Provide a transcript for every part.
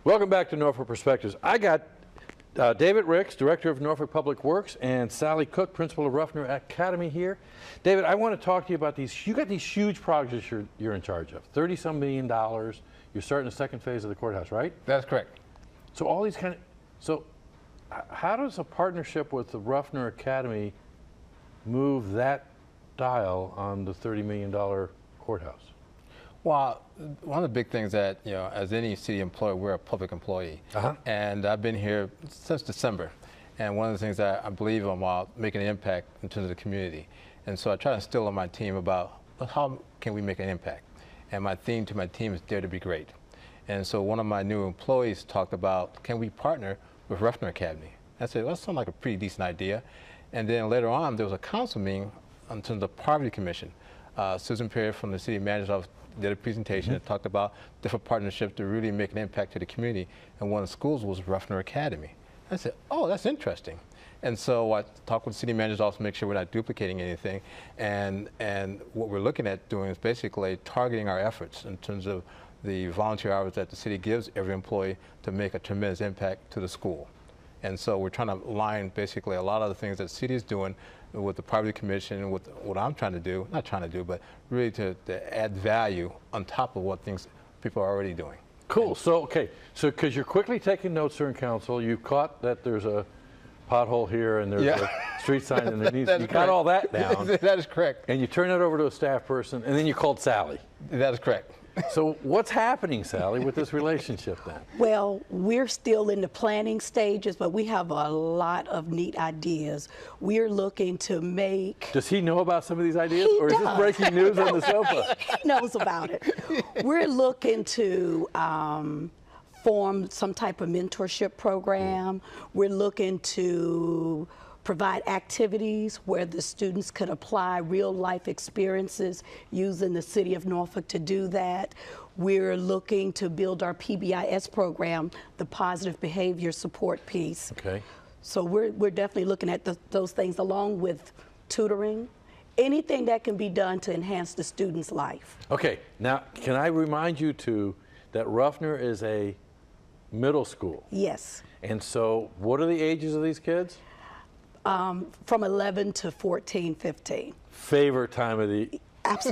Welcome back to Norfolk Perspectives. I got David Ricks, Director of Norfolk Public Works, and Sally Cook, Principal of Ruffner Academy here. David, I want to talk to you about these. You got these huge projects you're in charge of. $30-some million. You're starting the second phase of the courthouse, right? That's correct. So all these how does a partnership with the Ruffner Academy move that dial on the $30 million courthouse? Well, one of the big things that, as any city employee, we're a public employee. And I've been here since December. And one of the things that I believe in while making an impact in terms of the community. And so I try to instill on my team about how can we make an impact. And my theme to my team is Dare to Be Great. And so one of my new employees talked about, can we partner with Ruffner Academy? I said, well, that sounds like a pretty decent idea. And then later on, there was a council meeting in terms of the Poverty Commission. Susan Perry from the city manager's office did a presentation that talked about different partnerships to really make an impact to the community, and one of the schools was Ruffner Academy. I said, oh, that's interesting. And so I talked with the city manager's office to make sure we're not duplicating anything, and what we're looking at doing is basically targeting our efforts in terms of the volunteer hours that the city gives every employee to make a tremendous impact to the school. And so we're trying to align basically a lot of the things that the city is doing with the Poverty Commission, with what I'm trying to do, not trying to do, but really to add value on top of what things people are already doing. Cool. So because you're quickly taking notes during council, you caught that there's a pothole here and there's a street sign underneath. You got all that down. That is correct. And you turn it over to a staff person, and then you called Sally. That is correct. So what's happening, Sally, with this relationship then? Well, we're still in the planning stages, but we have a lot of neat ideas. We're looking to make... Does he know about some of these ideas? He or does. Is this breaking news on the sofa? He knows about it. We're looking to form some type of mentorship program. We're looking to provide activities where the students could apply real life experiences using the City of Norfolk to do that. We're looking to build our PBIS program, the positive behavior support piece. Okay. So we're definitely looking at those things along with tutoring, anything that can be done to enhance the student's life. Okay, now can I remind you too that Ruffner is a middle school? Yes. And so what are the ages of these kids? From 11 to 14, 15. Favorite time of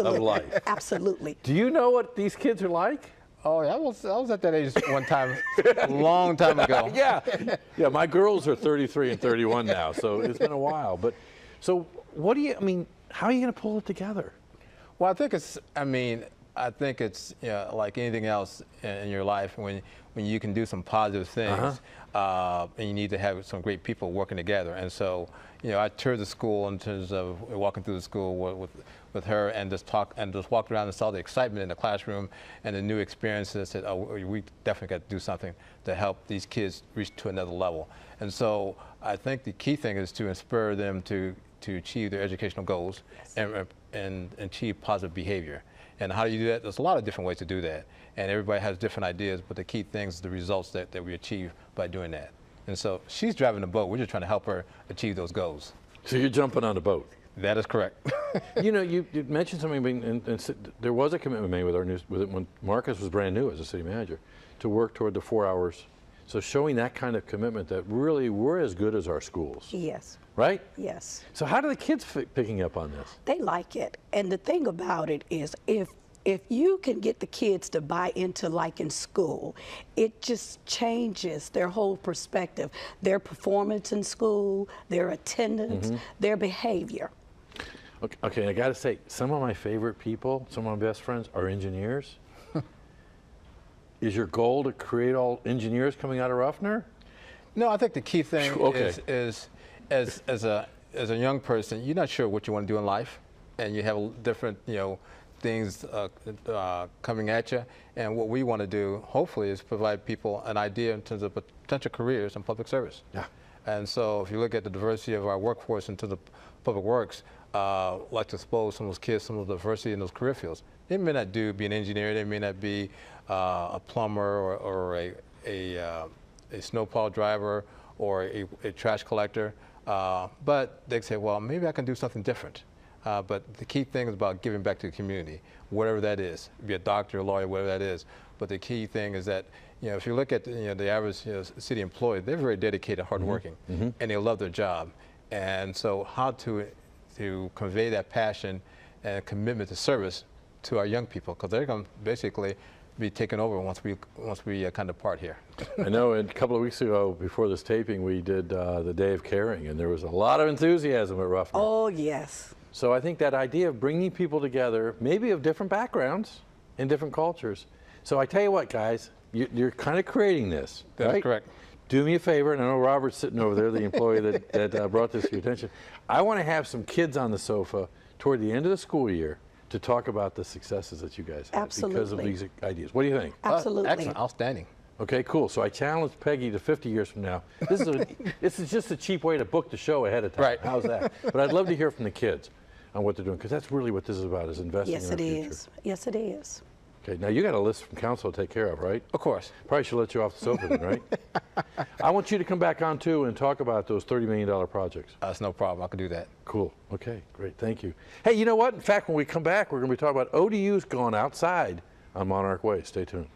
of life. Absolutely. Do you know what these kids are like? Oh, yeah, I was at that age one time, a long time ago. Yeah, my girls are 33 and 31 now, so it's been a while. But so how are you going to pull it together? Well, I think it's like anything else in your life, when you can do some positive things, and you need to have some great people working together. And so, I toured the school in terms of walking through the school with her, and just walked around and saw the excitement in the classroom and the new experiences. That we definitely got to do something to help these kids reach to another level. And so I think the key thing is to inspire them to achieve their educational goals, and achieve positive behavior. And how do you do that? There's a lot of different ways to do that. And everybody has different ideas, but the key thing is the results that we achieve by doing that. And so she's driving the boat. We're just trying to help her achieve those goals. So you're jumping on the boat? That is correct. You mentioned something, and there was a commitment made with when Marcus was brand new as a city manager, to work toward the 4 hours. So showing that kind of commitment that really we're as good as our schools. Yes. Right? Yes. So how do the kids picking up on this? They like it. And the thing about it is if you can get the kids to buy into liking school, it just changes their whole perspective, their performance in school, their attendance, their behavior. Okay, I got to say, some of my favorite people, some of my best friends are engineers. Is your goal to create all engineers coming out of Ruffner? No, I think the key thing is as a young person, you're not sure what you want to do in life, and you have different things coming at you. And what we want to do, hopefully, is provide people an idea in terms of potential careers in public service. Yeah. And so if you look at the diversity of our workforce in terms of public works, like to expose some of those kids, some of the diversity in those career fields. They may not be an engineer, they may not be a plumber or a snowplow driver or a trash collector, but they say, well, maybe I can do something different. But the key thing is about giving back to the community, whatever that is, be a doctor, a lawyer, whatever that is. But the key thing is that, if you look at the average city employee, they're very dedicated, hardworking, and they love their job. And so how to convey that passion and commitment to service to our young people, because they're going to basically be taken over once we kind of part here. I know a couple of weeks ago, before this taping, we did the Day of Caring, and there was a lot of enthusiasm at Ruffner. Oh, yes. So I think that idea of bringing people together, maybe of different backgrounds and different cultures. So I tell you what, guys, you're kind of creating this. That's right? correct. Do me a favor, and I know Robert's sitting over there, the employee that brought this to your attention. I want to have some kids on the sofa toward the end of the school year to talk about the successes that you guys have because of these ideas. What do you think? Absolutely. Excellent, outstanding. Okay, cool. So I challenged Peggy to 50 years from now. This is just a cheap way to book the show ahead of time. Right. How's that? But I'd love to hear from the kids on what they're doing, because that's really what this is about, is investing in our future. Yes, it is. Yes, it is. Okay, now you got a list from council to take care of, right? Of course. Probably should let you off the sofa then, right? I want you to come back on too and talk about those $30 million projects. That's no problem. I can do that. Cool. Okay, great. Thank you. Hey, you know what? In fact, when we come back, we're going to be talking about ODUs going outside on Monarch Way. Stay tuned.